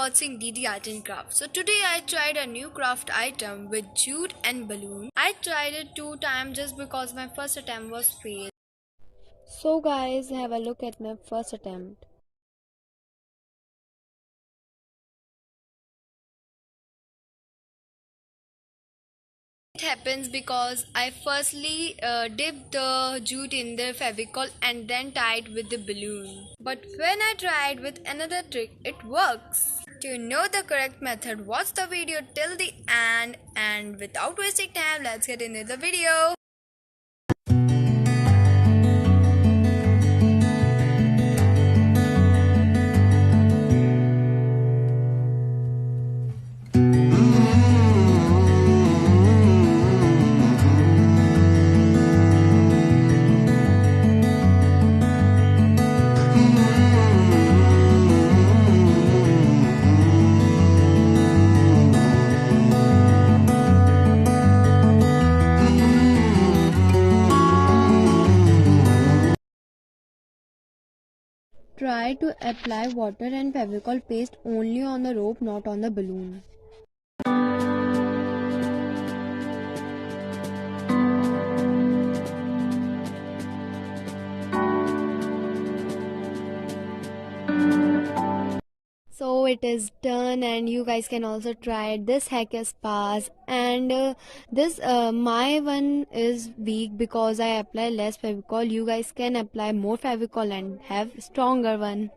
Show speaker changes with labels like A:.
A: watching Didi Art and Craft. So today I tried a new craft item with jute and balloon. I tried it 2 times just because my first attempt was failed.
B: So guys, have a look at my first attempt.
A: It happens because I firstly dipped the jute in the fevicol and then tied with the balloon. But when I tried with another trick, it works. To know the correct method, watch the video till the end, and without wasting time, let's get into the video.
B: Try to apply water and fevicol paste only on the rope, not on the balloon. So it is done, and you guys can also try it. This hack is pass, and this my one is weak because I apply less fevicol. You guys can apply more fevicol and have stronger one.